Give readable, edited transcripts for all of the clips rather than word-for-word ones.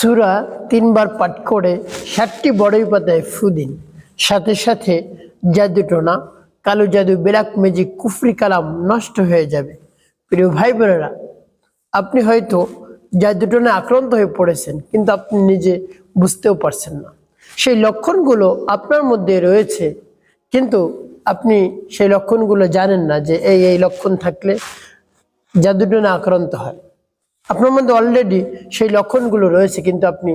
সূরা 3 বার পাঠ করে 7টি বড়ই পাতায় ফু দিন। সাথে সাথে জাদুটোনা, কালো জাদু, ব্ল্যাক ম্যাজিক, কুফরি কালাম নষ্ট হয়ে যাবে। প্রিয় ভাই বোনেরা, আপনি হয়তো জাদুটোনা আক্রান্ত হয়ে পড়েছেন, কিন্তু আপনি নিজে বুঝতেও পারছেন না। সেই লক্ষণগুলো আপনার মধ্যে রয়েছে, কিন্তু আপনি সেই লক্ষণগুলো জানেন না যে এই লক্ষণ থাকলে জাদুটোনা আক্রান্ত হয়। আপনার মধ্যে অলরেডি সেই লক্ষণগুলো রয়েছে, কিন্তু আপনি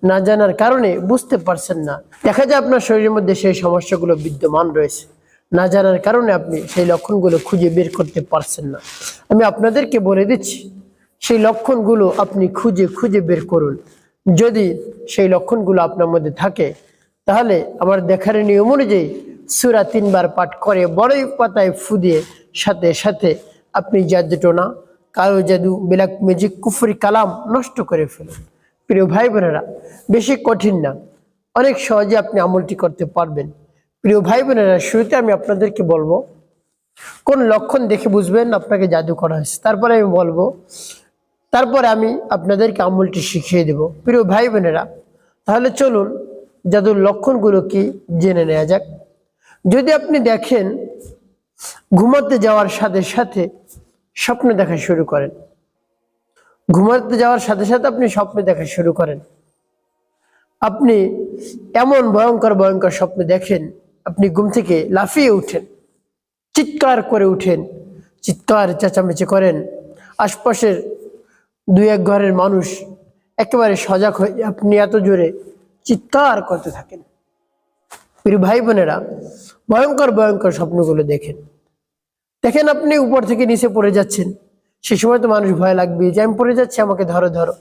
না জানার কারণে বুঝতে পারছেন না। দেখা যায় আপনার শরীরের মধ্যে সেই সমস্যাগুলো বিদ্যমান রয়েছে, না জানার কারণে আপনি সেই লক্ষণগুলো খুঁজে বের করতে পারছেন না। আমি আপনাদেরকে বলে দিচ্ছি, সেই লক্ষণগুলো আপনি খুঁজে খুঁজে বের করুন। যদি সেই লক্ষণগুলো আপনার মধ্যে থাকে, তাহলে আমার দেখার নিয়ম অনুযায়ী সূরা 3 বার পাঠ করে বড়ই পাতায় ফু দিয়ে সাথে সাথে আপনি জাদুটোনা, কালো জাদু, ব্ল্যাক ম্যাজিক, কুফরি কালাম নষ্ট করে ফেলুন। প্রিয় ভাই বোনেরা, বেশি কঠিন না, অনেক সহজে আপনি আমলটি করতে পারবেন। প্রিয় ভাই বোনেরা, শুরুতে আমি আপনাদেরকে বলবো কোন লক্ষণ দেখে বুঝবেন আপনাকে জাদু করা হয়েছে, তারপরে আমি বলবো, তারপরে আমি আপনাদেরকে আমলটি শিখিয়ে দেব। প্রিয় ভাই বোনেরা, তাহলে চলুন জাদুর লক্ষণগুলো কি জেনে নেওয়া যাক। যদি আপনি দেখেন ঘুমাতে যাওয়ার সাথে সাথে স্বপ্ন দেখা শুরু করেন, ঘুমাতে যাওয়ার সাথে সাথে আপনি স্বপ্ন দেখা শুরু করেন, আপনি এমন ভয়ঙ্কর ভয়ঙ্কর স্বপ্ন দেখেন, আপনি ঘুম থেকে লাফিয়ে উঠেন, চিৎকার করে উঠেন, চিৎকার চেঁচামেচি করেন, আশপাশের 2-1 ঘরের মানুষ একেবারে সজাগ হয়ে আপনি এত জোরে চিৎকার করতে থাকেন। প্রিয় ভাই বোনেরা, ভয়ঙ্কর ভয়ঙ্কর স্বপ্নগুলো দেখেন আপনি উপর থেকে নিচে পড়ে যাচ্ছেন, সে সময় তো মানুষ ভয় লাগবে যে আমি পড়ে যাচ্ছি, আমাকে ধরো ধরো।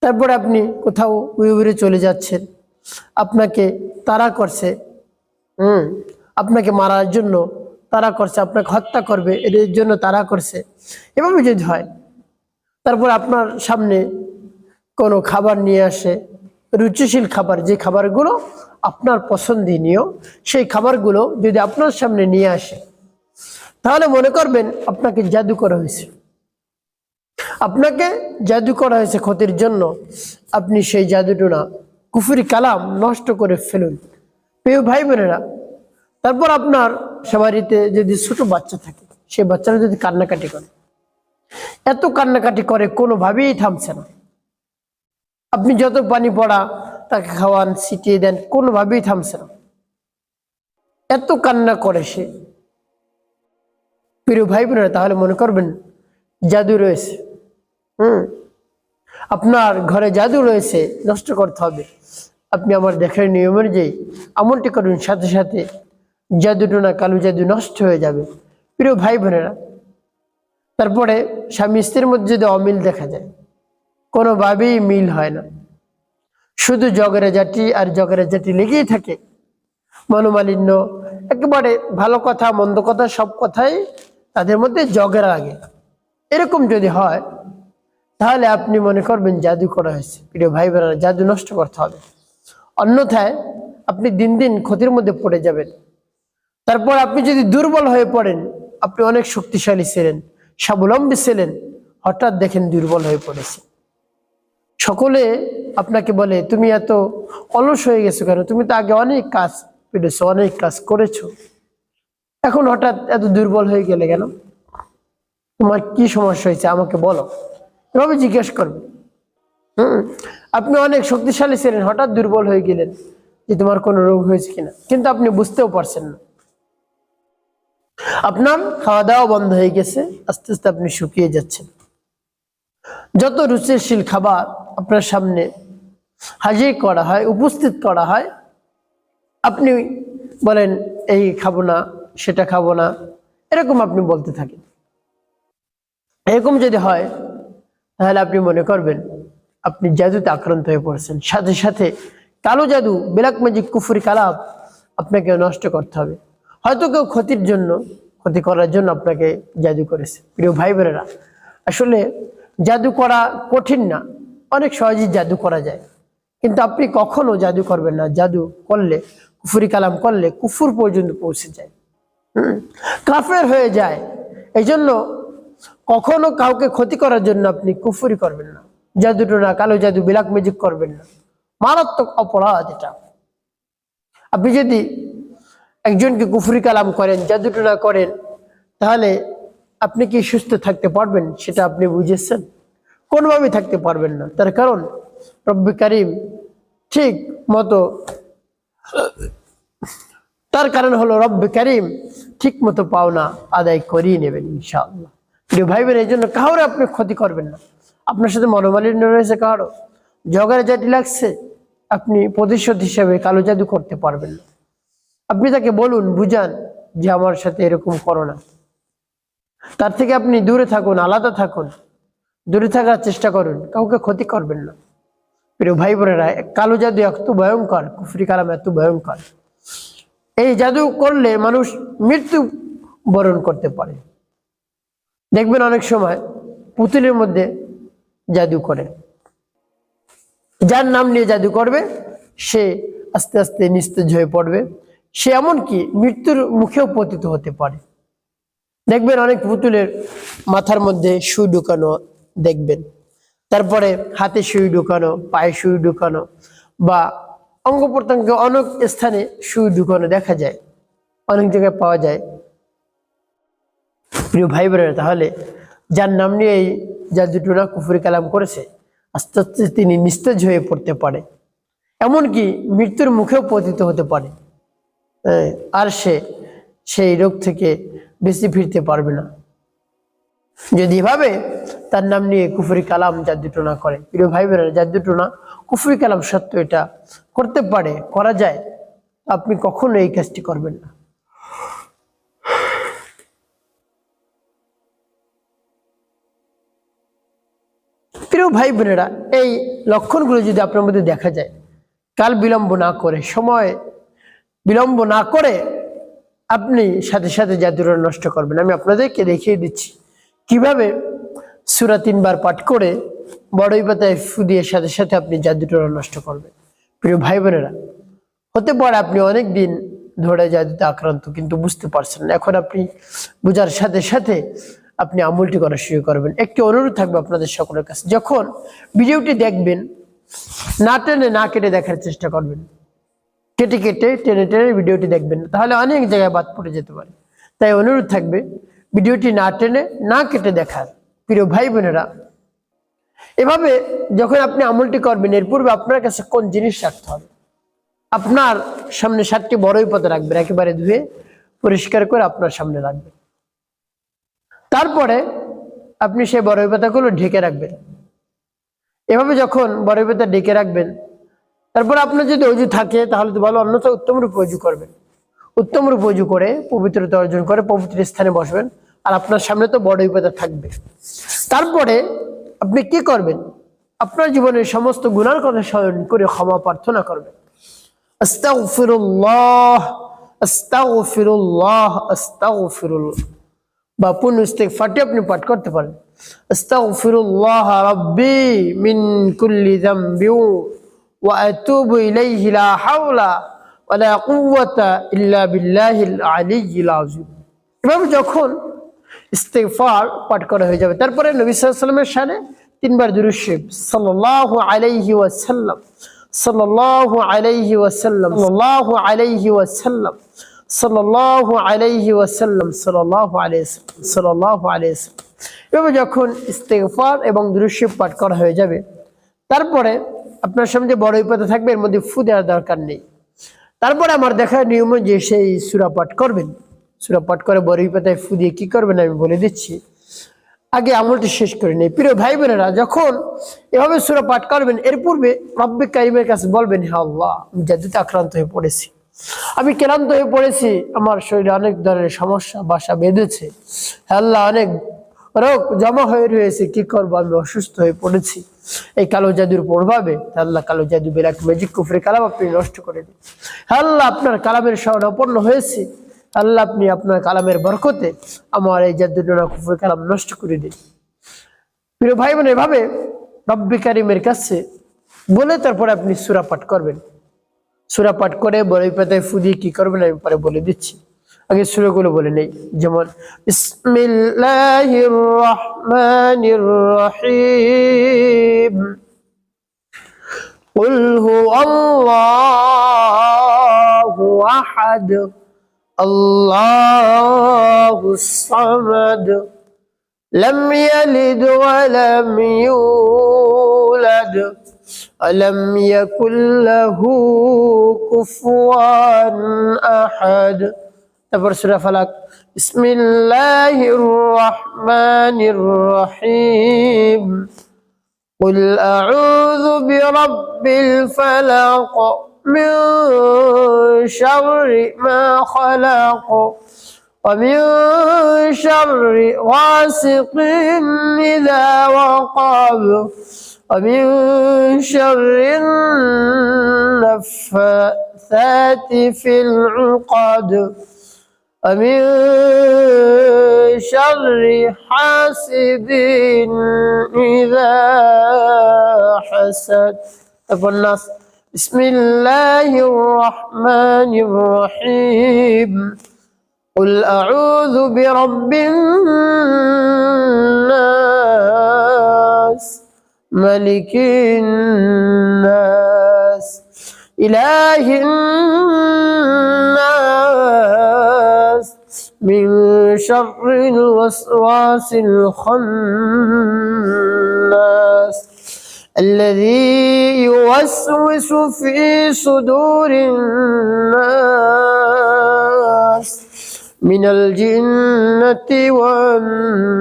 তারপরে আপনি কোথাও উড়ে উড়ে চলে যাচ্ছেন, আপনাকে তাড়া করছে, আপনাকে মারার জন্য তাড়া করছে, আপনাকে হত্যা করবে এর জন্য তাড়া করছে, এভাবে যদি হয়। তারপর আপনার সামনে কোনো খাবার নিয়ে আসে, রুচিশীল খাবার, যে খাবারগুলো আপনার পছন্দনীয়, সেই খাবারগুলো যদি আপনার সামনে নিয়ে আসে, তাহলে মনে করবেন আপনাকে জাদু করা হয়েছে, আপনাকে জাদু করা হয়েছে ক্ষতির জন্য। আপনি সেই জাদুটোনা, কুফরি কালাম নষ্ট করে ফেলুন। প্রিয় ভাই বোনেরা, তারপর আপনার বাড়িতে যদি ছোট বাচ্চা থাকে, সেই বাচ্চারা যদি কান্নাকাটি করে, এত কান্নাকাটি করে কোনোভাবেই থামছে না, আপনি যত পানি পড়া তাকে খাওয়ান, ছিটিয়ে দেন, কোনোভাবেই থামছে না, এত কান্না করে সে। প্রিয় ভাই বোনেরা, তাহলে মনে করবেন জাদু রয়েছে। আপনার ঘরে জাদু রয়েছে, নষ্ট করতে হবে। আপনি আমার দেখার নিয়ম অনুযায়ী আমলটি করুন, সাথে সাথে জাদুটোনা, কালো জাদু নষ্ট হয়ে যাবে। প্রিয় ভাই বোনেরা, তারপরে স্বামী স্ত্রীর মধ্যে যদি অমিল দেখা যায়, কোনোভাবেই মিল হয় না, শুধু জগরাজাটি আর জগরাজাটি লেগেই থাকে, মনোমালিন্য, একেবারে ভালো কথা মন্দ কথা সব কথাই তাদের মধ্যে ঝগড়া লাগে, এরকম যদি হয়, তাহলে আপনি মনে করবেন জাদু করা হয়েছে। প্রিয় ভাই বোনেরা, জাদু নষ্ট করতে হবে, অন্যথায় আপনি দিন দিন ক্ষতির মধ্যে পড়ে যাবেন। তারপর আপনি যদি দুর্বল হয়ে পড়েন, আপনি অনেক শক্তিশালী ছিলেন, স্বাবলম্বী ছিলেন, হঠাৎ দেখেন দুর্বল হয়ে পড়েছে। সকলে আপনাকে বলে তুমি এত অলস হয়ে গেছো কেন, তুমি তো আগে অনেক কাজ পেরেছো, অনেক কাজ করেছো, এখন হঠাৎ এত দুর্বল হয়ে গেলে কেন, তোমার কি সমস্যা হয়েছে আমাকে বলো, এভাবে জিজ্ঞেস করবে। আপনি অনেক শক্তিশালী ছিলেন, হঠাৎ দুর্বল হয়ে গেলেন, যে তোমার কোনো রোগ হয়েছে কিনা, কিন্তু আপনি বুঝতেও পারছেন না। আপনার খাওয়া দাওয়া বন্ধ হয়ে গেছে, আস্তে আস্তে আপনি শুকিয়ে যাচ্ছেন। যত রুচিশীল খাবার আপনার সামনে হাজির করা হয়, উপস্থিত করা হয়, আপনি বলেন এই খাবো না, সেটা খাবো না, এরকম আপনি বলতে থাকেন। এরকম যদি হয়, তাহলে আপনি মনে করবেন আপনি জাদুতে আক্রান্ত হয়ে পড়েছেন। সাথে সাথে কালো জাদু, ব্ল্যাক ম্যাজিক, কুফরি কালাম আপনাকে নষ্ট করতে হবে। হয়তো কেউ ক্ষতি করার জন্য আপনাকে জাদু করেছে। প্রিয় ভাই বোনেরা, আসলে জাদু করা কঠিন না, অনেক সহজেই জাদু করা যায়, কিন্তু আপনি কখনো জাদু করবেন না। জাদু করলে, কুফরি কালাম করলে কুফর পর্যন্ত পৌঁছে যায়, কাফের হয়ে যায়। এই জন্য কখনো কাউকে ক্ষতি করার জন্য আপনি কুফরি করবেন না। জাদুটোনা কালো জাদু ব্ল্যাক ম্যাজিক করবেন না, মারাত্মক অপরাধ এটা। আপনি যদি একজনকে কুফরি কালাম করেন, জাদুটোনা করেন, তাহলে আপনি কি সুস্থ থাকতে পারবেন? সেটা আপনি বুঝেছেন? কোনোভাবেই থাকতে পারবেন না। তার কারণ রব্বি কারিম ঠিক মতো, তার কারণ হলো রব্বি কারিম ঠিক মতো পাওনা আদায় করিয়ে নেবেন ইনশাআল্লাহ। প্রিয় ভাই বোন, এই জন্য কাউরে আপনি ক্ষতি করবেন না। আপনার সাথে মনোমালিন্য রয়েছে, কারো ঝগড়া জাতি লাগছে, আপনি প্রতিশোধ হিসেবে কালো জাদু করতে পারবেন না। আপনি তাকে বলুন, বুঝান যে আমার সাথে এরকম করো না। তার থেকে আপনি দূরে থাকুন, আলাদা থাকুন, দূরে থাকার চেষ্টা করুন, কাউকে ক্ষতি করবেন না। প্রিয় ভাই বোনেরা, কালো জাদু এত ভয়ঙ্কর, কুফরি কালাম এত ভয়ঙ্কর, এই জাদু করলে মানুষ মৃত্যু বরণ করতে পারে। দেখবেন অনেক সময় পুতুলের মধ্যে জাদু করে, যার নাম নিয়ে জাদু করবে সে আস্তে আস্তে নিস্তেজ হয়ে পড়বে, সে এমনকি মৃত্যুর মুখেও পতিত হতে পারে। দেখবেন অনেক পুতুলের মাথার মধ্যে সুই ঢুকানো দেখবেন, তারপরে হাতে সুই ঢুকানো, পায়ে সুই ঢুকানো, বা অঙ্গ প্রত্যঙ্গে অনেক স্থানে সুই ঢুকানো দেখা যায়, অনেক জায়গায় পাওয়া যায়। প্রিয় ভাই বোনেরা, তাহলে যার নাম নিয়ে এই জাদুটোনা কুফরি কালাম করেছে, আস্তে আস্তে তিনি নিস্তেজ হয়ে পড়তে পারে, এমনকি মৃত্যুর মুখেও পতিত হতে পারে। আর সেই রোগ থেকে বেশি ফিরতে পারবে না যদি এভাবে তার নাম নিয়ে কুফরি কালাম জাদুটোনা করে। প্রিয় ভাই বোনেরা, জাদুটোনা কুফরি কালাম সত্য, এটা করতে পারে, করা যায়, আপনি কখনো এই কাজটি করবেন না। প্রিয় ভাই বোনেরা, এই লক্ষণগুলো যদি আপনার মধ্যে দেখা যায়, কাল বিলম্ব না করে, সময় বিলম্ব না করে আপনি সাথে সাথে জাদুটোনা নষ্ট করবেন। আমি আপনাদেরকে দেখিয়ে দিচ্ছি কিভাবে সূরা 3 বার পাঠ করে বড়ই পাতায় ফু দিয়ে সাথে সাথে আপনি জাদুটোনা নষ্ট করবেন। প্রিয় ভাই বোনেরা, হতে পারে আপনি অনেক দিন ধরে জাদুতে আক্রান্ত, কিন্তু বুঝতে পারছেন না। এখন আপনি বোঝার সাথে সাথে আপনি আমলটি করা শুরু করবেন। একটি অনুরোধ থাকবে আপনাদের সকলের কাছে, যখন ভিডিওটি দেখবেন না টেনে না কেটে দেখার চেষ্টা করবেন, কেটে কেটে টেনে টেনে ভিডিওটি দেখবেন, তাহলে অনেক জায়গায় বাদ পড়ে যেতে পারে। তাই অনুরোধ থাকবে ভিডিওটি না টেনে না কেটে দেখার। প্রিয় ভাই বোনেরা, এভাবে যখন আপনি আমলটি করবেন, এর পূর্বে আপনার কাছে কোন জিনিস রাখতে হবে? আপনার সামনে 7টি বড়ই পাতা রাখবেন, একেবারে ধুয়ে পরিষ্কার করে আপনার সামনে রাখবেন। তারপরে আপনি সেই বড়ই পাতাগুলো ঢেকে রাখবেন। এভাবে যখন বড়ই পাতা ঢেকে রাখবেন, তারপর আপনার যদি অজু থাকে তাহলে তো ভালো, অন্যথা উত্তম রূপে অজু করবেন। উত্তম রূপে অজু করে পবিত্রতা অর্জন করে পবিত্র স্থানে বসবেন, আর আপনার সামনে তো বড়ই পাতা থাকবে। তারপরে আপনি কি করবেন? আপনার জীবনের সমস্ত গুনার কথা স্মরণ করে ক্ষমা প্রার্থনা করবেন। আস্তাগফিরুল্লাহ, আস্তাগফিরুল্লাহ, আস্তাগফিরুল্লাহ, বা পূর্ণ ইস্তিগফারটি আপনি পাঠ করতে পারেন। আস্তাগফিরুল্লাহ রাব্বি মিন কুল্লি যামবি ওয়া আতুবু ইলাইহি লা হাওলা ওয়া লা কুওয়াতা ইল্লা বিল্লাহিল আলিয়্যিল আযীম। এভাবে যখন ইস্তিগফার পাঠ করা হয়ে যাবে, তারপরে নবী সাল্লাল্লাহু আলাইহি ওয়াসাল্লামের শানে 3 বার দুরূদ শরীফ, সাল্লাল্লাহু আলাইহি ওয়াসাল্লাম, সাল্লাল্লাহু আলাইহি ওয়াসাল্লাম, সাল্লাল্লাহু আলাইহি ওয়াসাল্লাম, সাল্লাল্লাহু আলাইহি ওয়াসাল্লাম, সাল্লাল্লাহু আলাইহি ওয়াসাল্লাম, সাল্লাল্লাহু আলাইহি ওয়াসাল্লাম। এভাবে যখন ইস্তিগফার এবং দুরূদ শরীফ পাঠ করা হয়ে যাবে, তারপরে আপনার সামনে যে বড়ই পাতা থাকবে, এর মধ্যে ফু দেওয়ার দরকার নেই। তারপরে আমার দেখার নিয়ম যে সেই সূরা পাঠ করবেন। সূরা পাঠ করে বড়ই পাতায় ফু দিয়ে কি করবেন আমি বলে দিচ্ছি, আগে আমলটি শেষ করে নেই। প্রিয় ভাই বোনেরা, যখন এভাবে সূরা পাঠ করবেন, এর পূর্বে রব্বে কারিমের কাছে বলবেন, হে আল্লাহ, আমি জাদুতে আক্রান্ত হয়ে পড়েছি, আমি ক্লান্ত হয়ে পড়েছি, আমার শরীরে অনেক ধরনের সমস্যা বাসা বেঁধেছে, হে আল্লাহ, অনেক রোগ জমা হয়ে রয়েছে, কি করবো, আমি অসুস্থ হয়ে পড়েছি এই কালো জাদুর প্রভাবে। আল্লাহ, কালো জাদু ব্ল্যাক ম্যাজিক কুফরি কালাম আপনি নষ্ট করে দিন। হে আল্লাহ, আপনার কালামের শরণাপন্ন হয়েছি, আল্লাহ, আপনি আপনার কালামের বরকতে আমার এই জাদুটোনা কুফরি কালাম নষ্ট করে দিন। প্রিয় ভাই বোন, এভাবে রব্বে কারিমের কাছে বলে তারপরে আপনি সূরা পাঠ করবেন। সূরা পাঠ করে বড়ই পাতায় ফু দিয়ে কি করবেন আমি পরে বলে দিচ্ছি। আগে সূরাগুলো বলে নেই, যেমন বিসমিল্লাহির রহমানির রহিম, কুল হুয়াল্লাহু আহাদ, আল্লাহুস সামাদ, লাম ইয়ালিদ ওয়া লাম ইউলাদ, আলাম ইয়াকুল লাহু কুফুয়ান আহাদ। তারপর সূরা ফালাক, বিসমিল্লাহির রহমানির রহিম, কুল আউযু বিরাব্বিল ফালাক, মিন শাররি মা খালাক, ومن شر غاسق إذا وقب، ومن شر النفاثات في العقد، ومن شر حاسد إذا حسد. الناس، بسم الله الرحمن الرحيم، قل أعوذ برب الناس، ملك الناس، إله الناس، من شر الوسواس الخناس، الذي يوسوس في صدور الناس من الجنة والناس।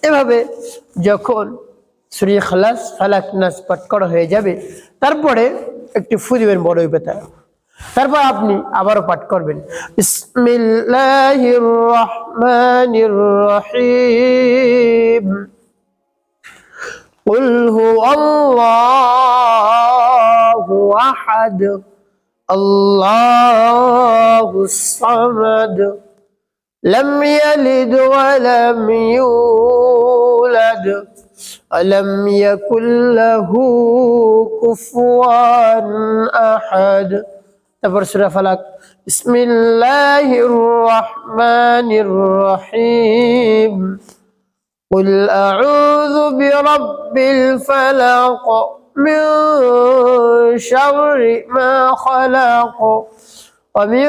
এভাবে যখন সূরা ইখলাস, ফালাক, নাস পাঠ করা হয়ে যাবে, তারপরে একটি ফু দিবেন বড়ই পাতা। তারপর আপনি আবারও পাঠ করবেন বিসমিল্লাহির রহমানির রহিম, কুল হুয়াল্লাহু আহাদ, আল্লাহুস সামাদ, লাম ইয়ালিদ ওয়া লাম ইউলাদ, আলাম ইয়াকুল লাহু কুফুয়ান আহাদ। তারপর সূরা ফালাক, বিসমিল্লাহির রহমানির রহিম, কুল আউযু বিরাব্বিল ফালাক, من شر ما خلق، ومن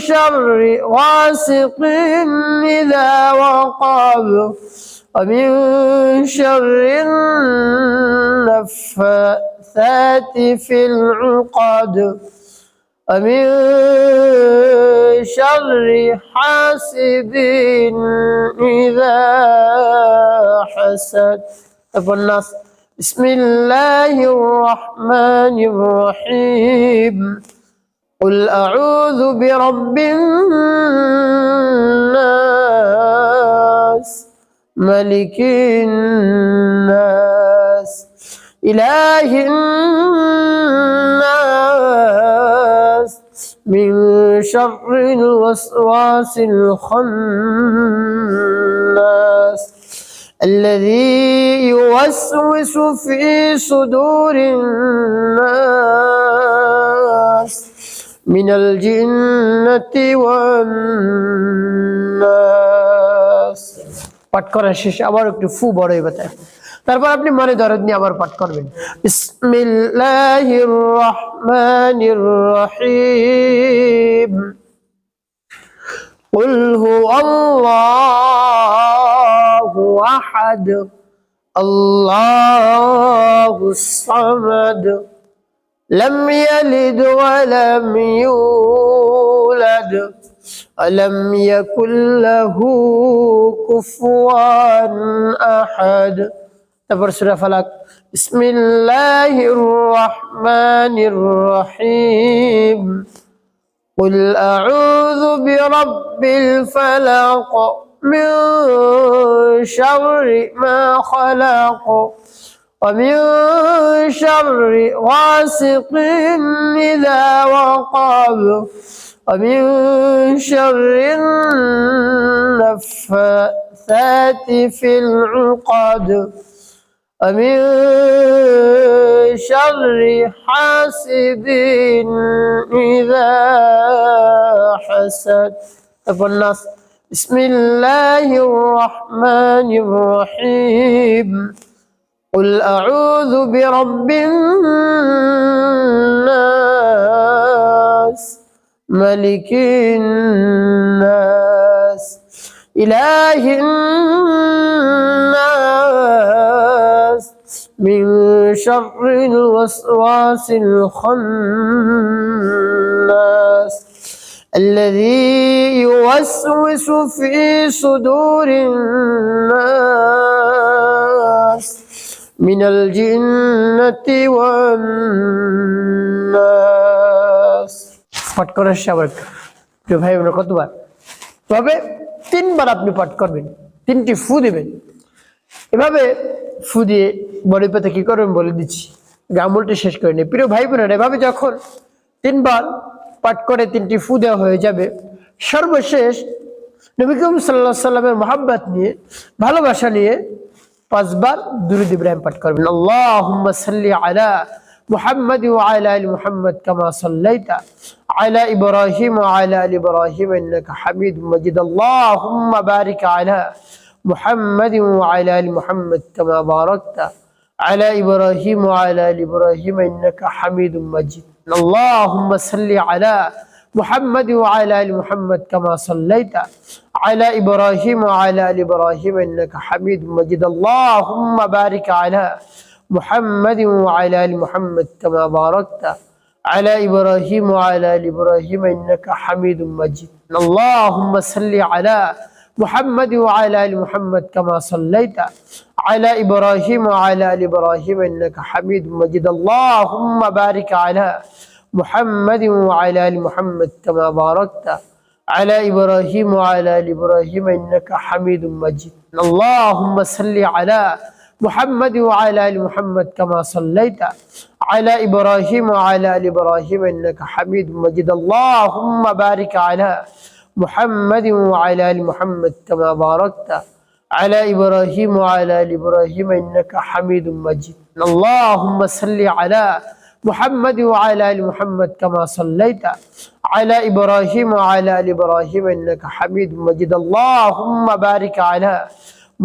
شر غاسق إذا وقب، ومن شر النفاثات في العقد، ومن شر حاسد إذا حسد. الناس، بسم الله الرحمن الرحيم، قل أعوذ برب الناس، ملك الناس، إله الناس، من شر الوسواس الخناس، الذي يوسوس في صدور الناس من الجنة والناس। পাঠ করা শেষ আবার একটু ফু বড়ই বাতায়। তারপর আপনি মনে দরদ নিয়ে আবার পাঠ করবেন বিসমিল্লাহির রহমানির রহিম, কুল হুয়াল্লাহু আহাদ, আল্লাহুস সামাদ, লাম ইয়ালিদ ওয়া লাম ইউলাদ, আলাম ইয়াকুল লাহু কুফুয়ান আহাদ। তারপর সূরা ফালাক, বিসমিল্লাহির রহমানির রহিম, কুল আউযু বিরাব্বিল ফালাক, من شر ما خلق، ومن شر غاسق إذا وقب، ومن شر النفاثات في العقد، ومن شر حاسد إذا حسد. الناس. بسم الله الرحمن الرحيم. قل أعوذ برب الناس ملك الناس إله الناس من شر الوسواس الخناس الذي يوسوس في صدور الناس من الجنة والناس. পাঠ করার সবাই প্রিয় ভাই বোনেরা কতবার? তবে 3 বার আপনি পাঠ করবেন, 3টি ফু দিবেন। এভাবে ফু দিয়ে বড়ি পাতা কি করবেন বলে দিচ্ছি, আমলটি শেষ করে নিন। প্রিয় ভাই বোনেরা, এভাবে যখন 3 বার পাঠ করে 3টি ফু দেওয়া হয়ে যাবে, সর্বশেষ নবী করিম সাল্লাল্লাহু আলাইহি সাল্লামের মহব্বত নিয়ে, ভালোবাসা নিয়ে 5 বার দুরূদ ইব্রাহিম পাঠ করবেন। আল্লাহুম্মা সাল্লি আলা মুহাম্মাদ ওয়া আলা আলি মুহাম্মাদ কামা সাল্লাইতা আলা ইব্রাহিম ওয়া আলা আলি ইব্রাহিম ইন্নাকা হামিদুম মাজিদ। আল্লাহুম্মা বারিক আলা মুহাম্মাদ ওয়া আলা আলি মুহাম্মাদ কামা বারাকতা আলা ইব্রাহিম ওয়া আলা আলি ইব্রাহিম ইন্নাকা হামিদুম মাজিদ। আল্লাহুম্মা সাল্লি আলা محمد وعلى آل محمد كما صليت على إبراهيم وعلى آل إبراهيم إنك حميد مجيد. اللهم بارك على محمد وعلى آل محمد كما باركت على إبراهيم وعلى آل إبراهيم إنك حميد مجيد. اللهم صل على محمد وعلى آل محمد كما صليت على إبراهيم وعلى آل إبراهيم إنك حميد مجيد. اللهم بارك على محمد وعلى آل محمد كما باركت على إبراهيم وعلى آل إبراهيم إنك حميد مجيد. اللهم صل على محمد وعلى آل محمد كما صليت على إبراهيم وعلى آل إبراهيم إنك حميد مجيد. اللهم بارك على محمد وعلى آل محمد كما باركت على إبراهيم وعلى آل إبراهيم إنك حميد مجيد. اللهم صل على محمد وعلى آل محمد كما صليت على إبراهيم وعلى آل إبراهيم إنك حميد مجيد. اللهم بارك على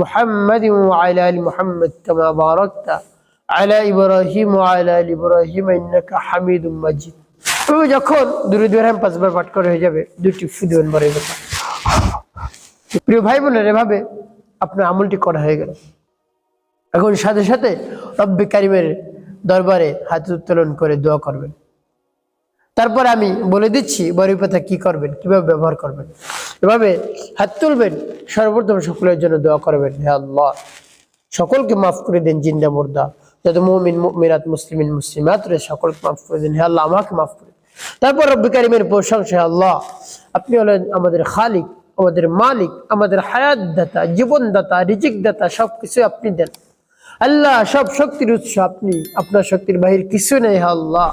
محمد وعلى آل محمد كما باركت على إبراهيم وعلى آل إبراهيم إنك حميد مجيد. যখন দুরূদ ইব্রাহিম 5 বার পাঠ করা হয়ে যাবে, 2টি ফু দিবেন বড় কথা। প্রিয় ভাই বোনেরা, এভাবে আপনার আমলটি করা হয়ে গেল। এখন সাথে সাথে রব্বে কারিমের দরবারে হাত উত্তোলন করে দোয়া করবেন। তারপর আমি বলে দিচ্ছি বড়ি পাতা কি করবেন, কিভাবে ব্যবহার করবেন। এভাবে হাত তুলবেন, সর্বপ্রথম সকলের জন্য দোয়া করবেন, হে আল্লাহ সকলকে মাফ করে দেন, জিন্দা মুর্দা যত মুমিন মুমিনাত মুসলিমিন মুসলিমাত রয়েছে সকলকে মাফ করে দেন, হে আল্লাহ আমাকে মাফ করে। তারপর রব্বে কারিমের প্রশংসা, হে আল্লাহ আপনি হলেন আমাদের খালিক, আমাদের মালিক, আমাদের হায়াত দাতা, জীবন দাতা, রিজিক দাতা, সবকিছু আপনি দেন। আল্লাহ সব শক্তির উৎস আপনি, আপনার শক্তির বাহির কিছু নেই। হে আল্লাহ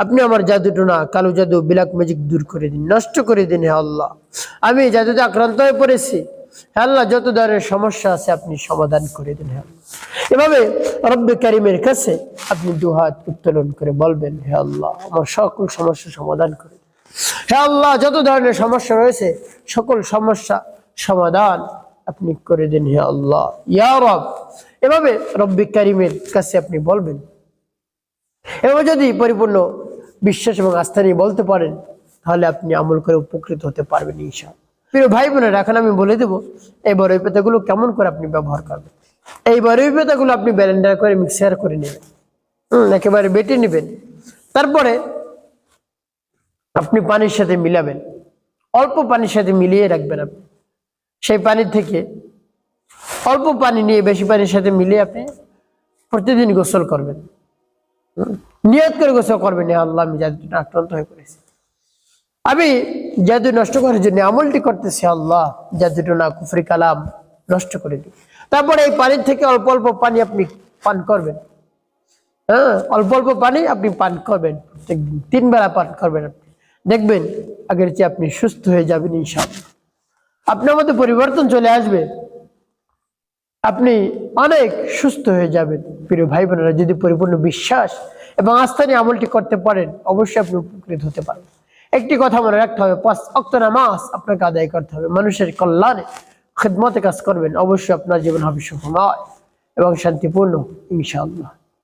আপনি আমার জাদুটোনা, কালো জাদু, ব্ল্যাক ম্যাজিক দূর করে দিন, নষ্ট করে দিন। হে আল্লাহ আমি জাদুতে আক্রান্ত হয়ে পড়েছি, হে আল্লাহ যত ধরনের সমস্যা আছে আপনি সমাধান করে দিন। হে আল্লাহ এভাবে রব্বে কারিমের কাছে আপনি দুহাত উত্তোলন করে বলবেন, হে আল্লাহ আমার সকল সমস্যা সমাধান করে দিন। হে আল্লাহ যত ধরনের সমস্যা রয়েছে সকল সমস্যা সমাধান আপনি করে দিন। হে আল্লাহ ইয়া রব। এভাবে রব্বে কারিমের কাছে আপনি বলবেন। এভাবে যদি পরিপূর্ণ বিশ্বাস এবং আস্থা নিয়ে বলতে পারেন, তাহলে আপনি আমল করে উপকৃত হতে পারবেন ইনশাআল্লাহ। প্রিয় ভাই বোনেরা, এখন আমি বলে দেবো এই বড়ই পাতাগুলো কেমন করে আপনি ব্যবহার করবেন। এই বড়ই পাতাগুলো আপনি ব্লেন্ডার করে মিক্সার করে নেবেন, একেবারে বেটে নেবেন। তারপরে আপনি পানির সাথে মিলাবেন, অল্প পানির সাথে মিলিয়ে রাখবেন। আপনি সেই পানি থেকে অল্প পানি নিয়ে বেশি পানির সাথে মিলিয়ে আপনি প্রতিদিন গোসল করবেন। নিয়ত করে গোসল করবেন, আল্লাহ আমি জাদুতে আক্রান্ত হয়ে পড়েছি, আমি জাদু নষ্ট করার জন্য আমলটি করতেছি, আল্লাহ জাদুটোনা কুফরি কালাম নষ্ট করে দিই। তারপরে এই পানির থেকে অল্প অল্প পানি আপনি পান করবেন। অল্প অল্প পানি আপনি পান করবেন, প্রত্যেকদিন 3 বেলা পান করবেন। আপনি দেখবেন আগের চেয়ে আপনি সুস্থ হয়ে যাবেন ইনশাআল্লাহ। আপনার মধ্যে পরিবর্তন চলে আসবে। আপনি অনেক সুস্থ হয়ে যাবেন। প্রিয় ভাই বোনেরা, যদি পরিপূর্ণ বিশ্বাস এবং আস্থা নিয়ে আমলটি করতে পারেন, অবশ্যই আপনি উপকৃত হতে পারবেন। একটি কথা মনে রাখতে হবে, 5 ওয়াক্ত নামাজ আপনাকে আদায় করতে হবে, মানুষের কল্যাণে খিদমতে কাজ করবেন, অবশ্যই আপনার জীবন হবে সুখময় এবং শান্তিপূর্ণ ইনশাআল্লাহ।